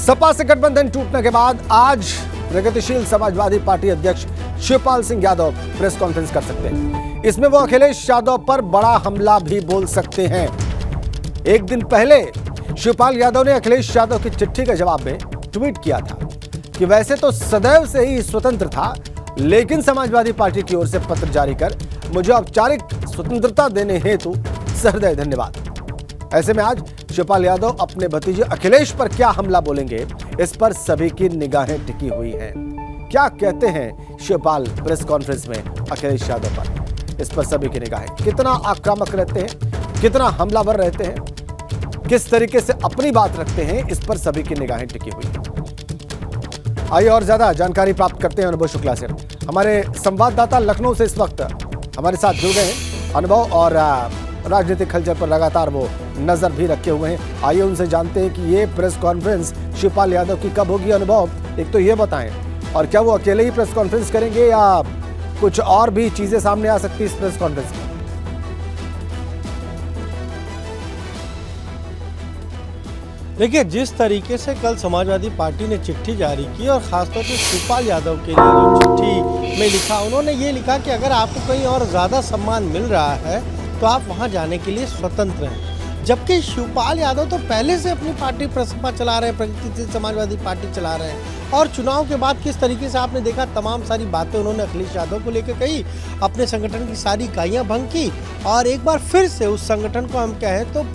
सपा से गठबंधन टूटने के बाद आज प्रगतिशील समाजवादी पार्टी अध्यक्ष शिवपाल सिंह यादव प्रेस कॉन्फ्रेंस कर सकते हैं। इसमें वो अखिलेश यादव पर बड़ा हमला भी बोल सकते हैं। एक दिन पहले शिवपाल यादव ने अखिलेश यादव की चिट्ठी के जवाब में ट्वीट किया था कि वैसे तो सदैव से ही स्वतंत्र था, लेकिन समाजवादी पार्टी की ओर से पत्र जारी कर मुझे औपचारिक स्वतंत्रता देने हेतु सहृदय धन्यवाद। ऐसे में आज शिवपाल यादव अपने भतीजे अखिलेश पर क्या हमला बोलेंगे, इस पर सभी की निगाहें टिकी हुई हैं। क्या कहते हैं शिवपाल प्रेस कॉन्फ्रेंस में अखिलेश यादव पर, इस पर सभी की निगाहें। कितना आक्रामक रहते हैं, कितना हमलावर रहते हैं, किस तरीके से अपनी बात रखते हैं, इस पर सभी की निगाहें टिकी हुई हैं। आइए और ज्यादा जानकारी प्राप्त करते हैं अनुभव शुक्ला से। हमारे संवाददाता लखनऊ से इस वक्त हमारे साथ जुड़ गए हैं। अनुभव और राजनीतिक हलचल पर लगातार वो नजर भी रखे हुए हैं। आइए उनसे जानते हैं कि ये प्रेस कॉन्फ्रेंस शिवपाल यादव की कब होगी। अनुभव, एक तो ये बताएं, और क्या वो अकेले ही प्रेस कॉन्फ्रेंस करेंगे या कुछ और भी चीजें सामने आ सकती है इस प्रेस कॉन्फ्रेंस में? देखिए, जिस तरीके से कल समाजवादी पार्टी ने चिट्ठी जारी की और खासतौर से शिवपाल यादव के लिए जो चिट्ठी में लिखा, उन्होंने ये लिखा कि अगर आपको कहीं और ज़्यादा सम्मान मिल रहा है तो आप वहां जाने के लिए स्वतंत्र हैं। जबकि शिवपाल यादव तो पहले से अपनी पार्टी प्रसपा चला रहे हैं, प्रगतिशील समाजवादी पार्टी चला रहे हैं, और चुनाव के बाद किस तरीके से आपने देखा तमाम सारी बातें उन्होंने अखिलेश यादव को लेकर कही, अपने संगठन की सारी इकाइयाँ भंग की और एक बार फिर से उस संगठन को हम कहें तो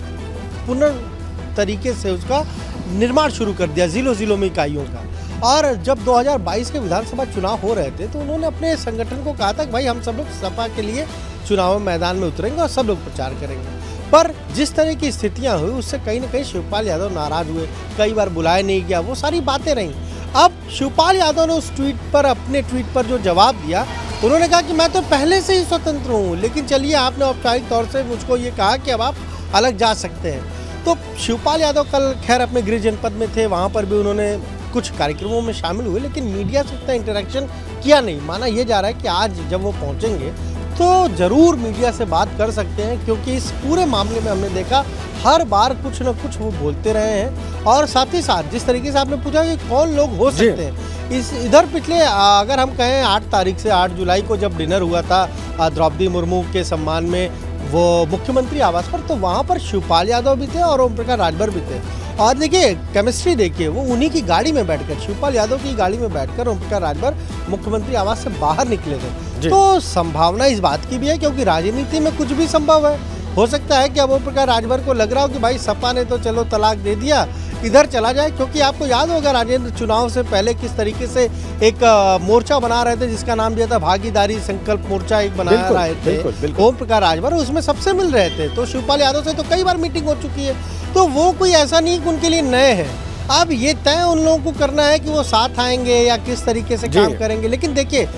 तरीके से उसका निर्माण शुरू कर दिया, जिलों में इकाइयों का। और जब 2022 के विधानसभा चुनाव हो रहे थे तो उन्होंने अपने संगठन को कहा था कि भाई हम सब लोग सपा के लिए चुनाव मैदान में उतरेंगे और सब लोग प्रचार करेंगे। पर जिस तरह की स्थितियां हुई उससे कहीं ना कहीं शिवपाल यादव नाराज हुए, कई बार बुलाया नहीं गया, वो सारी बातें रहीं। अब शिवपाल यादव ने उस अपने ट्वीट पर जो जवाब दिया, उन्होंने कहा कि मैं तो पहले से ही स्वतंत्र हूँ, लेकिन चलिए आपने औपचारिक तौर से मुझको ये कहा कि अब आप अलग जा सकते हैं। तो शिवपाल यादव कल खैर अपने गृह जनपद में थे, वहाँ पर भी उन्होंने कुछ कार्यक्रमों में शामिल हुए, लेकिन मीडिया से उतना इंटरेक्शन किया नहीं। माना यह जा रहा है कि आज जब वो पहुँचेंगे तो ज़रूर मीडिया से बात कर सकते हैं, क्योंकि इस पूरे मामले में हमने देखा हर बार कुछ न कुछ वो बोलते रहे हैं। और साथ ही साथ जिस तरीके से आपने पूछा कि कौन लोग हो सकते हैं, इधर पिछले अगर हम कहें 8 तारीख से 8 जुलाई को जब डिनर हुआ था द्रौपदी मुर्मू के सम्मान में वो मुख्यमंत्री आवास पर, तो वहाँ पर शिवपाल यादव भी थे और ओम प्रकाश राजभर भी थे। और देखिए केमिस्ट्री देखिए, वो उन्हीं की गाड़ी में बैठकर, शिवपाल यादव की गाड़ी में बैठकर ओम प्रकाश राजभर मुख्यमंत्री आवास से बाहर निकले थे। तो संभावना इस बात की भी है, क्योंकि राजनीति में कुछ भी संभव है। हो सकता है कि अब ओम प्रकाश राजभर को लग रहा हो कि भाई सपा ने तो चलो तलाक दे दिया, इधर चला जाए। क्योंकि आपको याद होगा राजेंद्र चुनाव से पहले किस तरीके से एक मोर्चा बना रहे थे जिसका नाम दिया था भागीदारी संकल्प मोर्चा, एक बना रहे थे ओम प्रकाश राजभर, उसमें सबसे मिल रहे थे। तो शिवपाल यादव से तो कई बार मीटिंग हो चुकी है, तो वो कोई ऐसा नहीं कि उनके लिए नए हैं। अब ये तय उन लोगों को करना है कि वो साथ आएंगे या किस तरीके से काम करेंगे। लेकिन देखिए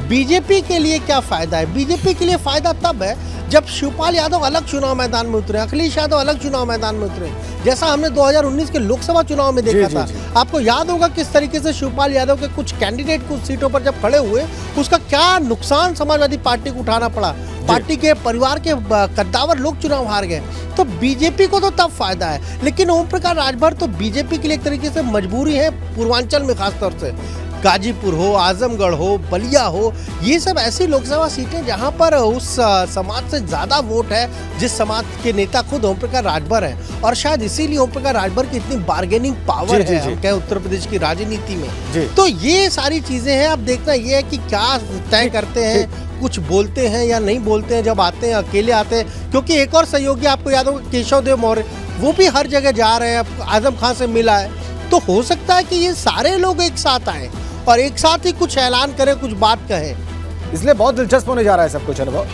बीजेपी के लिए क्या फायदा है? बीजेपी के लिए फायदा तब है जब शिवपाल यादव अलग चुनाव मैदान में उतरे, अखिलेश यादव अलग चुनाव मैदान में उतरे, जैसा हमने 2019 के लोकसभा चुनाव में देखा था। आपको याद होगा किस तरीके से शिवपाल यादव के कुछ कैंडिडेट कुछ सीटों पर जब खड़े हुए, उसका क्या नुकसान समाजवादी पार्टी को उठाना पड़ा। पार्टी के परिवार के कद्दावर लोग चुनाव हार गए। तो बीजेपी को तो तब फायदा है, लेकिन ओम प्रकाश राजभर तो बीजेपी के लिए एक तरीके से मजबूरी है। पूर्वांचल में खासतौर से गाजीपुर हो, आजमगढ़ हो, बलिया हो, ये सब ऐसी लोकसभा सीटें जहां पर उस समाज से ज़्यादा वोट है, जिस समाज के नेता खुद ओम प्रकाश राजभर हैं। और शायद इसीलिए ओम प्रकाश राजभर की इतनी बार्गेनिंग पावर है हम कहें उत्तर प्रदेश की राजनीति में। तो ये सारी चीज़ें हैं। अब देखना ये है कि क्या तय करते हैं, कुछ बोलते हैं या नहीं बोलते हैं। जब आते हैं अकेले आते हैं, क्योंकि एक और सहयोगी आपको याद होगा केशव देव मौर्य, वो भी हर जगह जा रहे हैं, आजम खान से मिला है। तो हो सकता है कि ये सारे लोग एक साथ आए और एक साथ ही कुछ ऐलान करें, कुछ बात कहें। इसलिए बहुत दिलचस्प होने जा रहा है सब कुछ अनुभव,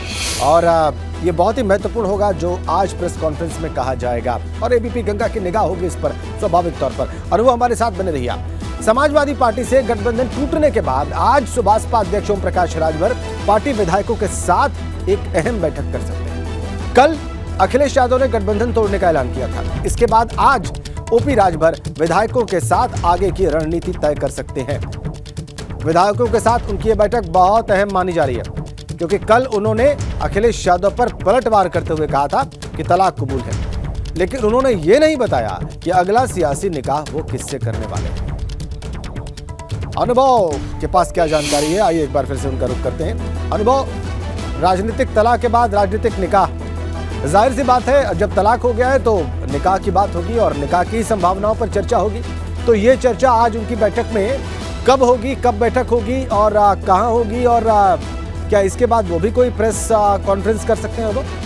और ये बहुत ही महत्वपूर्ण होगा जो आज प्रेस कॉन्फ्रेंस में कहा जाएगा, और एबीपी गंगा की निगाह होगी इस पर स्वाभाविक तौर पर। और वो हमारे साथ बने रहिए। समाजवादी पार्टी से गठबंधन टूटने के बाद आज सुभाषपा अध्यक्ष ओम प्रकाश राजभर पार्टी विधायकों के साथ एक अहम बैठक कर सकते हैं। कल अखिलेश यादव ने गठबंधन तोड़ने का ऐलान किया था, इसके बाद आज ओपी राजभर विधायकों के साथ आगे की रणनीति तय कर सकते हैं। विधायकों के साथ उनकी ये बैठक बहुत अहम मानी जा रही है, क्योंकि कल उन्होंने अखिलेश यादव पर पलटवार करते हुए कहा था कि तलाक कबूल है। लेकिन उन्होंने ये नहीं बताया कि अगला सियासी निकाह वो किससे करने वाले हैं। अनुभव के पास क्या जानकारी है, आइए एक बार फिर से उनका रुख करते हैं। अनुभव, राजनीतिक तलाक के बाद राजनीतिक निकाह, जाहिर सी बात है जब तलाक हो गया है तो निकाह की बात होगी और निकाह की संभावनाओं पर चर्चा होगी। तो ये चर्चा आज उनकी बैठक में कब होगी, कब बैठक होगी और कहां होगी, और क्या इसके बाद वो भी कोई प्रेस कॉन्फ्रेंस कर सकते हैं? अनुभव,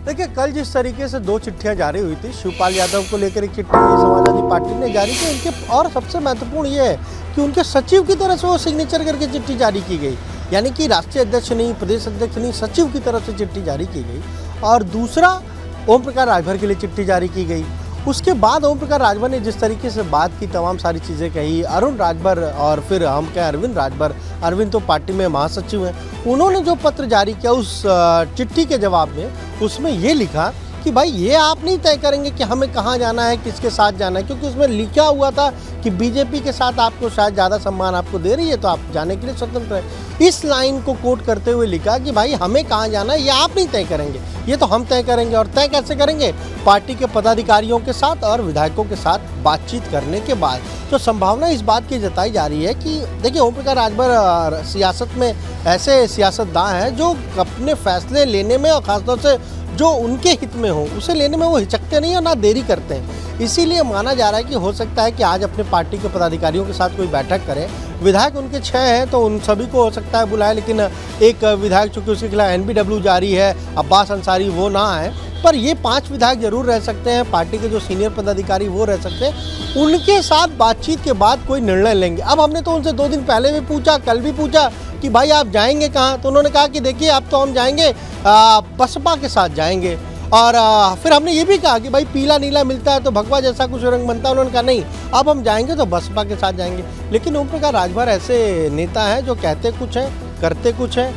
देखिए, कल जिस तरीके से 2 चिट्ठियां जारी हुई थी, शिवपाल यादव को लेकर एक चिट्ठी समाजवादी पार्टी ने जारी की उनके, और सबसे महत्वपूर्ण ये है कि उनके सचिव की तरफ से वो सिग्नेचर करके चिट्ठी जारी की गई, यानी कि राष्ट्रीय अध्यक्ष नहीं, प्रदेश अध्यक्ष नहीं, सचिव की तरफ से चिट्ठी जारी की गई। और दूसरा, ओम प्रकाश राजभर के लिए चिट्ठी जारी की गई। उसके बाद ओम प्रकाश राजभर ने जिस तरीके से बात की, तमाम सारी चीज़ें कही, अरुण राजभर और फिर हम कहें अरविंद राजभर, अरविंद तो पार्टी में महासचिव हैं, उन्होंने जो पत्र जारी किया उस चिट्ठी के जवाब में, उसमें ये लिखा कि भाई ये आप नहीं तय करेंगे कि हमें कहाँ जाना है, किसके साथ जाना है, क्योंकि उसमें लिखा हुआ था कि बीजेपी के साथ आपको शायद ज़्यादा सम्मान आपको दे रही है तो आप जाने के लिए स्वतंत्र है। इस लाइन को कोट करते हुए लिखा कि भाई हमें कहाँ जाना है ये आप नहीं तय करेंगे, ये तो हम तय करेंगे। और तय कैसे करेंगे? पार्टी के पदाधिकारियों के साथ और विधायकों के साथ बातचीत करने के बाद। तो संभावना इस बात की जताई जा रही है कि देखिए, ओम प्रकाश राजभर सियासत में ऐसे सियासतदान हैं जो अपने फैसले लेने में और खासतौर से जो उनके हित में हो उसे लेने में वो हिचकते नहीं और ना देरी करते हैं। इसीलिए माना जा रहा है कि हो सकता है कि आज अपने पार्टी के पदाधिकारियों के साथ कोई बैठक करें। विधायक उनके 6 हैं तो उन सभी को हो सकता है बुलाए, लेकिन एक विधायक चूँकि उसके खिलाफ NBW जारी है, अब्बास अंसारी, वो ना आए, पर ये 5 विधायक जरूर रह सकते हैं। पार्टी के जो सीनियर पदाधिकारी वो रह सकते हैं, उनके साथ बातचीत के बाद कोई निर्णय लेंगे। अब हमने तो उनसे 2 दिन पहले भी पूछा, कल भी पूछा कि भाई आप जाएंगे कहाँ, तो उन्होंने कहा कि देखिए अब तो हम जाएंगे बसपा के साथ जाएंगे। और फिर हमने ये भी कहा कि भाई पीला नीला मिलता है तो भगवा जैसा कुछ रंग बनता है, उन्होंने कहा नहीं अब हम जाएंगे तो बसपा के साथ जाएंगे। लेकिन ओम प्रकाश राजभर ऐसे नेता हैं जो कहते कुछ हैं, करते कुछ हैं,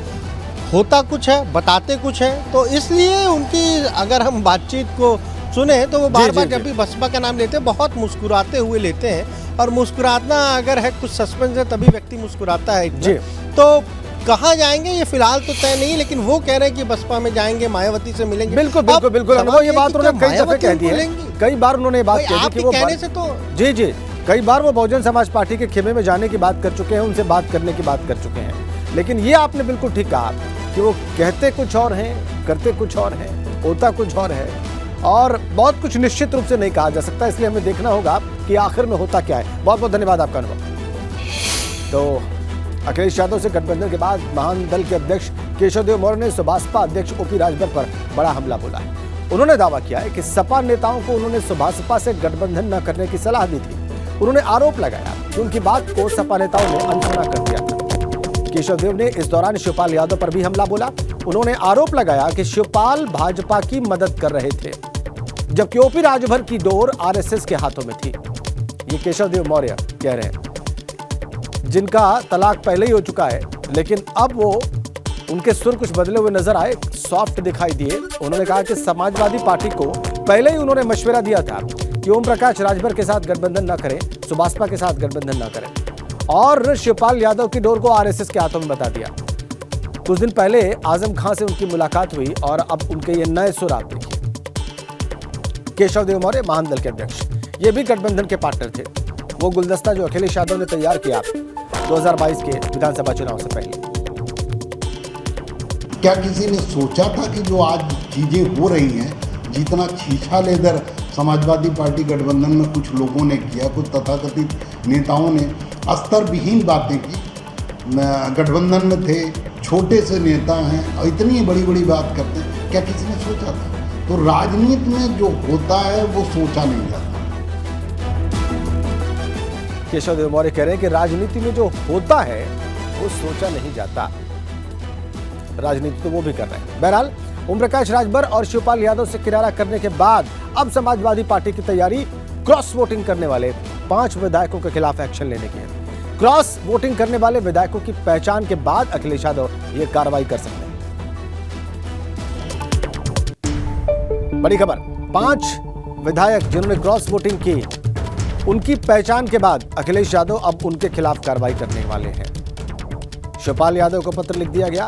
होता कुछ है, बताते कुछ है। तो इसलिए उनकी अगर हम बातचीत को सुने तो वो बार बार जब भी बसपा का नाम लेते हैं बहुत मुस्कुराते हुए लेते हैं, और मुस्कुराना अगर है, कुछ सस्पेंस है तभी व्यक्ति मुस्कुराता है। तो कहाँ जाएंगे ये फिलहाल तो तय नहीं, लेकिन वो कह रहे हैं कि बसपा में जाएंगे, मायावती से मिलेंगे। बिल्कुल बिल्कुल बिल्कुल, ये बात उन्होंने कई दफे कह दी है, कई बार उन्होंने बात कही कि वो कहने से तो जी कई बार वो बहुजन समाज पार्टी के खेमे में जाने की बात कर चुके हैं, उनसे बात करने की बात कर चुके हैं। लेकिन ये आपने बिल्कुल ठीक कहा कि वो कहते कुछ और हैं, करते कुछ और हैं, होता कुछ और है, और बहुत कुछ निश्चित रूप से नहीं कहा जा सकता। इसलिए हमें देखना होगा कि आखिर में होता क्या है। बहुत बहुत धन्यवाद आपका अनुभव। तो अखिलेश यादव से गठबंधन के बाद महान दल के अध्यक्ष केशवदेव मौर्य ने सुभाषपा अध्यक्ष ओपी राजभर पर बड़ा हमला बोला है। उन्होंने दावा किया है कि सपा नेताओं को उन्होंने सुभाषपा से गठबंधन न करने की सलाह दी थी। उन्होंने आरोप लगाया कि उनकी बात को सपा नेताओं ने अनसुना कर दिया था। केशवदेव ने इस दौरान शिवपाल यादव पर भी हमला बोला। उन्होंने आरोप लगाया कि शिवपाल भाजपा की मदद कर रहे थे, जबकि ओपी राजभर की डोर RSS के हाथों में थी। ये केशवदेव मौर्य कह रहे हैं, जिनका तलाक पहले ही हो चुका है, लेकिन अब वो उनके सुर कुछ बदले हुए नजर आए, सॉफ्ट दिखाई दिए। उन्होंने कहा कि समाजवादी पार्टी को पहले ही उन्होंने मशवरा दिया था कि ओम प्रकाश राजभर के साथ गठबंधन न करें, सुभाषपा के साथ गठबंधन न करें, और शिवपाल यादव की डोर को RSS के हाथों में बता दिया। कुछ दिन पहले आजम खान से उनकी मुलाकात हुई और अब उनके ये नए सुर आप देखिए। केशवदेव मौर्य महान दल के अध्यक्ष, ये भी गठबंधन के पार्टनर थे। वो गुलदस्ता जो अखिलेश यादव ने तैयार किया 2022 के विधानसभा चुनाव से पहले। क्या किसी ने सोचा था कि जो आज चीजें हो रही हैं, जितना छीछा लेकर समाजवादी पार्टी गठबंधन में कुछ लोगों ने किया, कुछ तथाकथित नेताओं ने अस्तर विहीन बातें की, गठबंधन में थे, छोटे से नेता हैं और इतनी बड़ी बड़ी बात करते हैं, क्या किसी ने सोचा था? तो राजनीति में जो होता है वो सोचा नहीं जाता। केशवदेव मौर्य कह रहे हैं कि राजनीति में जो होता है वो सोचा नहीं जाता। राजनीति तो वो भी कर रहे हैं। बहरहाल ओम प्रकाश राजभर और शिवपाल यादव से किनारा करने के बाद अब समाजवादी पार्टी की तैयारी क्रॉस वोटिंग करने वाले 5 विधायकों के खिलाफ एक्शन लेने की है। क्रॉस वोटिंग करने वाले विधायकों की पहचान के बाद अखिलेश यादव ये कार्रवाई कर सकते हैं। बड़ी खबर, 5 विधायक जिन्होंने क्रॉस वोटिंग की, उनकी पहचान के बाद अखिलेश यादव अब उनके खिलाफ कार्रवाई करने वाले हैं। शिवपाल यादव को पत्र लिख दिया गया।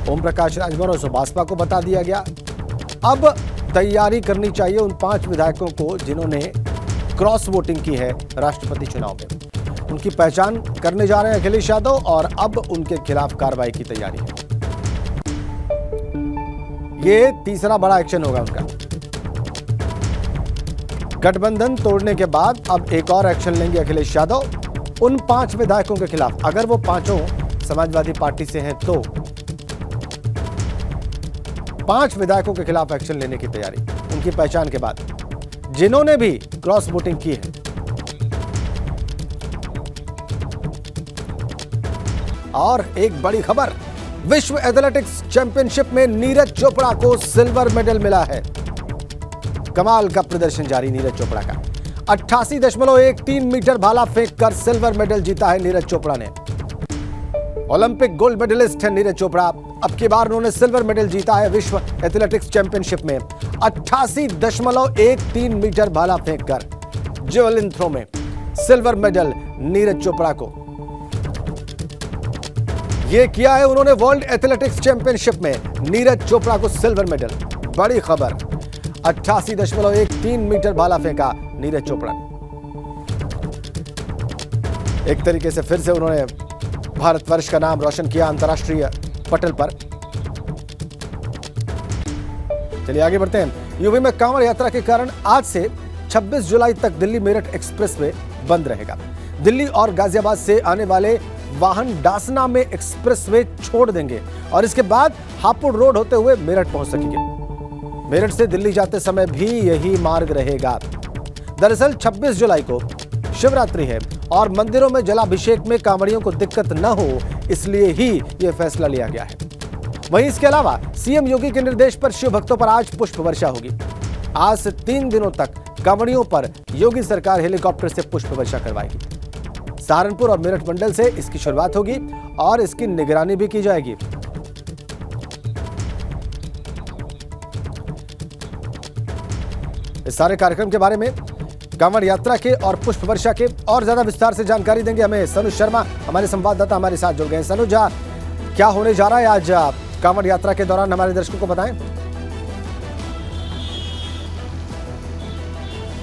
ओम प्रकाश राजभर और सुभाषपा को बता दिया गया। अब तैयारी करनी चाहिए उन 5 विधायकों को जिन्होंने क्रॉस वोटिंग की है राष्ट्रपति चुनाव में। उनकी पहचान करने जा रहे हैं अखिलेश यादव और अब उनके खिलाफ कार्रवाई की तैयारी है। ये तीसरा बड़ा एक्शन होगा उनका। गठबंधन तोड़ने के बाद अब एक और एक्शन लेंगे अखिलेश यादव उन 5 विधायकों के खिलाफ। अगर वो पांचों समाजवादी पार्टी से हैं तो 5 विधायकों के खिलाफ एक्शन लेने की तैयारी उनकी पहचान के बाद, जिन्होंने भी क्रॉस वोटिंग की है। और एक बड़ी खबर, विश्व एथलेटिक्स चैंपियनशिप में नीरज चोपड़ा को सिल्वर मेडल मिला है। कमाल का प्रदर्शन जारी नीरज चोपड़ा का। 88.13 मीटर भाला फेंककर सिल्वर मेडल जीता है नीरज चोपड़ा ने। ओलंपिक गोल्ड मेडलिस्ट है नीरज चोपड़ा। अब की बार उन्होंने सिल्वर मेडल जीता है विश्व एथलेटिक्स चैंपियनशिप में। 88.13 मीटर भाला फेंककर जेवलिन थ्रो में सिल्वर मेडल नीरज चोपड़ा को। यह किया है उन्होंने वर्ल्ड एथलेटिक्स चैंपियनशिप में नीरज चोपड़ा को सिल्वर मेडल। बड़ी खबर, 88.13 मीटर भाला फेंका नीरज चोपड़ा ने। एक तरीके से फिर से उन्होंने भारतवर्ष का नाम रोशन किया अंतर्राष्ट्रीय पटल पर। चलिए आगे बढ़ते हैं। यूपी में कांवड़ यात्रा के कारण आज से 26 जुलाई तक दिल्ली मेरठ एक्सप्रेसवे बंद रहेगा। दिल्ली और गाजियाबाद से आने वाले वाहन डासना में एक्सप्रेसवे छोड़ देंगे और इसके बाद हापुड़ रोड होते हुए मेरठ पहुंच सकेंगे। मेरठ से दिल्ली जाते समय भी यही मार्ग रहेगा। दरअसल 26 जुलाई को शिवरात्रि है और मंदिरों में जलाभिषेक में कांवड़ियों को दिक्कत न हो, इसलिए ही यह फैसला लिया गया है। वहीं इसके अलावा सीएम योगी के निर्देश पर शिव भक्तों पर आज पुष्प वर्षा होगी। आज से 3 दिनों तक कांवड़ियों पर योगी सरकार हेलीकॉप्टर से पुष्प वर्षा करवाएगी। सहारनपुर और मेरठ मंडल से इसकी शुरुआत होगी और इसकी निगरानी भी की जाएगी। इस सारे कार्यक्रम के बारे में, कांवड़ यात्रा के और पुष्प वर्षा के और ज्यादा विस्तार से जानकारी देंगे हमें सनु शर्मा, हमारे संवाददाता हमारे साथ जुड़ गए। सनु जा, क्या होने जा रहा है आज कांवड़ यात्रा के दौरान, हमारे दर्शकों को बताएं।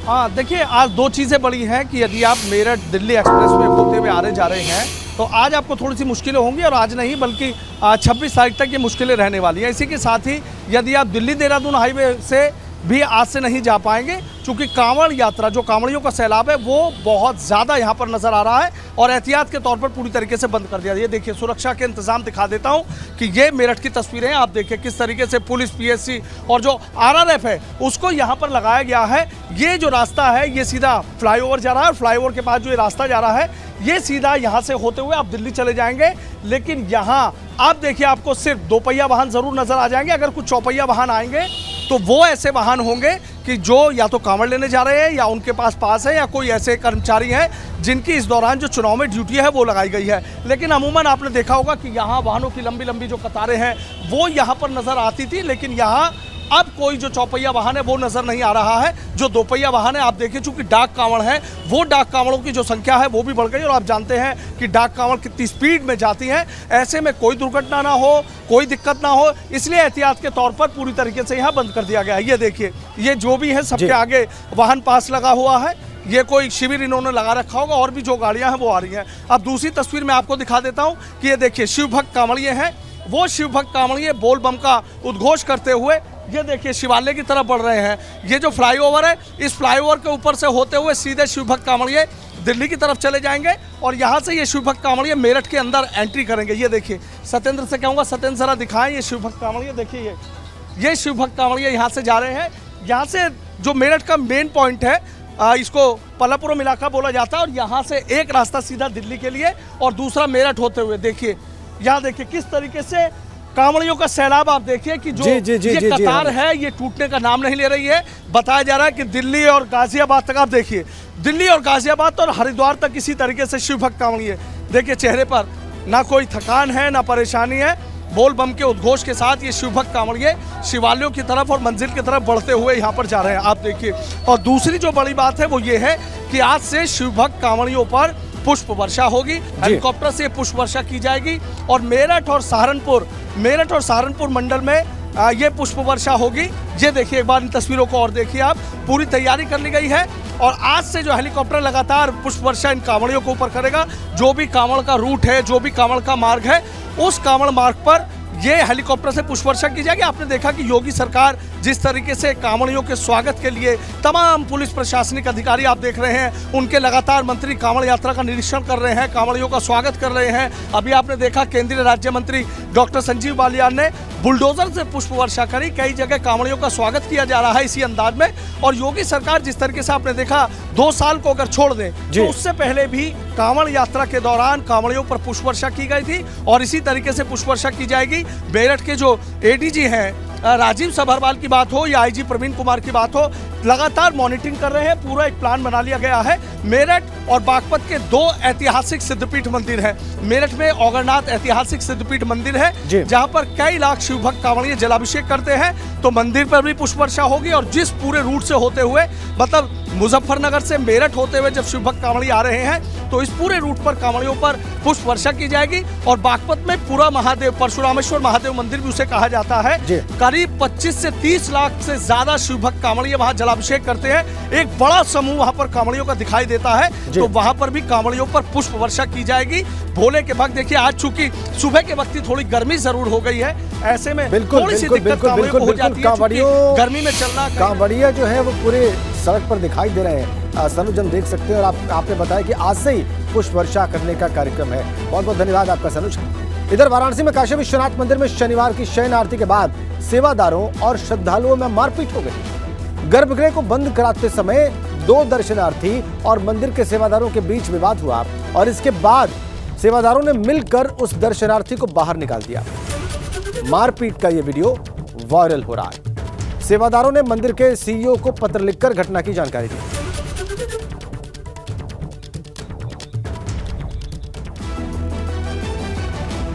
हाँ देखिए, आज 2 चीज़ें बड़ी हैं कि यदि आप मेरठ दिल्ली एक्सप्रेस में होते हुए आने जा रहे हैं तो आज आपको थोड़ी सी मुश्किलें होंगी, और आज नहीं बल्कि 26 तारीख तक ये मुश्किलें रहने वाली हैं। इसी के साथ ही यदि आप दिल्ली देहरादून हाईवे से भी आज से नहीं जा पाएंगे, क्योंकि कांवड़ यात्रा, जो कांवड़ियों का सैलाब है, वो बहुत ज़्यादा यहाँ पर नज़र आ रहा है और एहतियात के तौर पर पूरी तरीके से बंद कर दिया। ये देखिए, सुरक्षा के इंतजाम दिखा देता हूँ कि ये मेरठ की तस्वीरें हैं। आप देखिए किस तरीके से पुलिस, पीएससी और जो आरआरएफ है उसको यहाँ पर लगाया गया है। ये जो रास्ता है ये सीधा फ्लाईओवर जा रहा है और फ्लाईओवर के बाद जो ये रास्ता जा रहा है ये सीधा यहाँ से होते हुए आप दिल्ली चले जाएंगे। लेकिन यहाँ आप देखिए, आपको सिर्फ 2 पहिया वाहन ज़रूर नज़र आ जाएंगे। अगर कुछ चौपहिया वाहन आएंगे तो वो ऐसे वाहन होंगे कि जो या तो कांवड़ लेने जा रहे हैं या उनके पास है या कोई ऐसे कर्मचारी हैं जिनकी इस दौरान जो चुनाव में ड्यूटी है वो लगाई गई है। लेकिन अमूमन आपने देखा होगा कि यहाँ वाहनों की लंबी लंबी जो कतारें हैं वो यहाँ पर नज़र आती थी, लेकिन यहाँ अब कोई जो चौपहिया वाहन है वो नज़र नहीं आ रहा है। जो 2 पहिया वाहन है, आप देखिए, चूंकि डाक कांवड़ है, वो डाक कांवड़ों की जो संख्या है वो भी बढ़ गई और आप जानते हैं कि डाक कांवड़ कितनी स्पीड में जाती हैं। ऐसे में कोई दुर्घटना ना हो, कोई दिक्कत ना हो, इसलिए एहतियात के तौर पर पूरी तरीके से यहाँ बंद कर दिया गया है। ये देखिए, ये जो भी है सबके आगे वाहन पास लगा हुआ है। ये कोई शिविर इन्होंने लगा रखा होगा और भी जो गाड़ियाँ हैं वो आ रही हैं। अब दूसरी तस्वीर में आपको दिखा देता हूँ कि ये देखिए, शिव भक्त कांवड़िए हैं। वो शिव भक्त कांवड़िए बोल बम का उद्घोष करते हुए ये देखिए शिवालय की तरफ बढ़ रहे हैं। ये जो फ्लाईओवर है, इस फ्लाईओवर के ऊपर से होते हुए सीधे शिव भक्त कांवड़िए दिल्ली की तरफ चले जाएंगे और यहाँ से ये शिव भक्त कांवड़िए मेरठ के अंदर एंट्री करेंगे। ये देखिए, सत्येंद्र से कहूँगा, सत्येंद्र जरा दिखाएं ये शिव भक्त कांवड़िए। देखिए ये शिव भक्त कांवड़िए यहाँ से जा रहे हैं। यहाँ से जो मेरठ का मेन पॉइंट है, इसको पल्लापुरम इलाका बोला जाता है, और यहाँ से एक रास्ता सीधा दिल्ली के लिए और दूसरा मेरठ होते हुए। देखिए यहाँ देखिए किस तरीके से कांवड़ियों का सैलाब। आप देखिए कि जो ये कतार है ये टूटने का नाम नहीं ले रही है। बताया जा रहा है कि दिल्ली और गाजियाबाद तक, आप देखिए दिल्ली और गाजियाबाद और हरिद्वार तक किसी तरीके से शिव भक्त कांवड़िए। देखिए चेहरे पर ना कोई थकान है ना परेशानी है। बोल बम के उद्घोष के साथ ये शिव भक्त कांवड़िए शिवालयों की तरफ और मंजिल की तरफ बढ़ते हुए यहाँ पर जा रहे हैं। आप देखिए, और दूसरी जो बड़ी बात है वो ये है कि आज से शिव भक्त कांवड़ियों पर पुष्प वर्षा होगी। हेलीकॉप्टर से पुष्प वर्षा की जाएगी और मेरठ और सहारनपुर मेरठ और सहारनपुर मंडल में ये पुष्प वर्षा होगी। ये देखिए, एक बार इन तस्वीरों को और देखिए आप, पूरी तैयारी कर ली गई है और आज से जो हेलीकॉप्टर लगातार पुष्प वर्षा इन कांवड़ियों के ऊपर करेगा। जो भी कांवड़ का रूट है, जो भी कांवड़ का मार्ग है, उस कांवड़ मार्ग पर ये हेलीकॉप्टर से पुष्प वर्षा की जाएगी। आपने देखा कि योगी सरकार जिस तरीके से कांवड़ियों के स्वागत के लिए तमाम पुलिस प्रशासनिक अधिकारी आप देख रहे हैं, उनके लगातार मंत्री कांवड़ यात्रा का निरीक्षण कर रहे हैं, कांवड़ियों का स्वागत कर रहे हैं। अभी आपने देखा केंद्रीय राज्य मंत्री डॉक्टर संजीव बालियान ने बुलडोजर से पुष्प वर्षा करी। कई जगह कांवड़ियों का स्वागत किया जा रहा है इसी अंदाज में। और योगी सरकार जिस तरीके से आपने देखा 2 साल को अगर छोड़ दें तो उससे पहले भी कांवड़ यात्रा के दौरान कांवड़ियों पर पुष्प वर्षा की गई थी और इसी तरीके से पुष्प वर्षा की जाएगी। मेरठ के जो एडीजी हैं राजीव सभरवाल की बात हो या आईजी प्रवीण कुमार की बात हो, लगातार मॉनिटरिंग कर रहे हैं। पूरा एक प्लान बना लिया गया है। मेरठ और बागपत के 2 ऐतिहासिक सिद्धपीठ मंदिर हैं। मेरठ में औगरनाथ ऐतिहासिक सिद्धपीठ मंदिर है, जहां पर कई लाख शिव भक्त कांवड़िए जलाभिषेक करते हैं। तो मंदिर पर भी पुष्प वर्षा होगी और जिस पूरे रूट से होते हुए, मतलब मुजफ्फरनगर से मेरठ होते हुए जब शिव भक्त कांवड़िए आ रहे हैं तो इस पूरे रूट पर कांवड़ियों पर पुष्प वर्षा की जाएगी। और बागपत में पूरा महादेव, परशुरामेश्वर महादेव मंदिर भी उसे कहा जाता है, करीब 25 से 30 लाख से ज्यादा शिव भक्त कांवड़िए वहां जलाभिषेक करते हैं। एक बड़ा समूह वहां पर कांवड़ियों का दिखाई देता है, तो वहां पर भी कांवड़ियों पर पुष्प वर्षा की जाएगी। भोले के भक्त देखिए, आज चूंकि सुबह के वक्त थोड़ी गर्मी जरूर हो गई है, ऐसे में थोड़ी सी दिक्कत कांवड़ियों को हो जाती है, क्योंकि गर्मी में चलना। कांवड़िया जो है वो पूरे सड़क पर दिखाई दे रहे हैं। सनुज हम देख सकते हैं और आपने बताया कि आज से ही पुष्प वर्षा करने का कार्यक्रम है। बहुत बहुत धन्यवाद आपका सनुज। इधर वाराणसी में काशी विश्वनाथ मंदिर में शनिवार की शयन आरती के बाद सेवादारों और श्रद्धालुओं में मारपीट हो गई। गर्भगृह को बंद कराते समय 2 दर्शनार्थी और मंदिर के सेवादारों के बीच विवाद हुआ और इसके बाद सेवादारों ने मिलकर उस दर्शनार्थी को बाहर निकाल दिया। मारपीट का यह वीडियो वायरल हो रहा है। सेवादारों ने मंदिर के सीईओ को पत्र लिखकर घटना की जानकारी दी।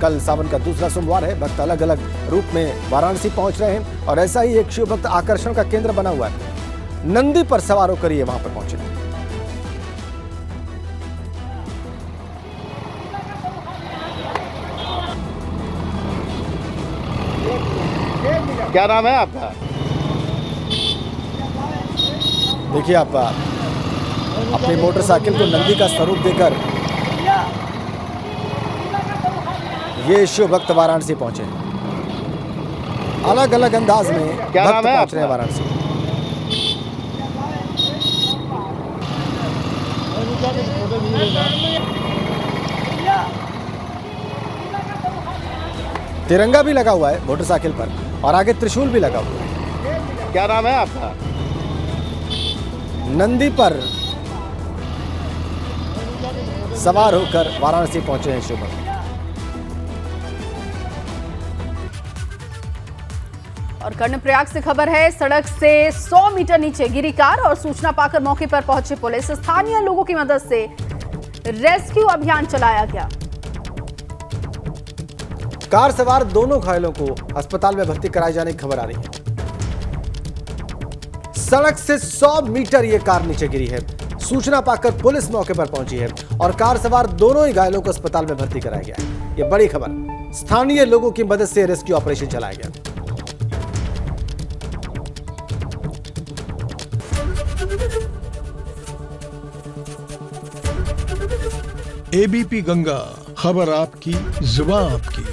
कल सावन का दूसरा सोमवार है। भक्त अलग अलग रूप में वाराणसी पहुंच रहे हैं और ऐसा ही एक शिव भक्त आकर्षण का केंद्र बना हुआ है। नंदी पर सवार होकर ये वहां पर पहुंचे। क्या नाम है आपका? देखिए, आप अपनी मोटरसाइकिल को नंदी का स्वरूप देकर ये शिव भक्त वाराणसी पहुंचे। अलग अलग अंदाज में क्या नाम है पहुंच रहे हैं वाराणसी। तिरंगा भी लगा हुआ है मोटरसाइकिल पर और आगे त्रिशूल भी लगा हुआ है। क्या नाम है आपका? नंदी पर सवार होकर वाराणसी पहुंचे हैं शिव भक्त। और कर्णप्रयाग से खबर है, सड़क से 100 मीटर नीचे गिरी कार और सूचना पाकर मौके पर पहुंचे पुलिस। स्थानीय लोगों की मदद से रेस्क्यू अभियान चलाया गया। कार सवार दोनों घायलों को अस्पताल में भर्ती कराए जाने की खबर आ रही है। सड़क से 100 मीटर ये कार नीचे गिरी है। सूचना पाकर पुलिस मौके पर पहुंची है और कार सवार दोनों ही घायलों को अस्पताल में भर्ती कराया गया है। यह बड़ी खबर। स्थानीय लोगों की मदद से रेस्क्यू ऑपरेशन चलाया गया। एबीपी गंगा, खबर आपकी, जुबान आपकी।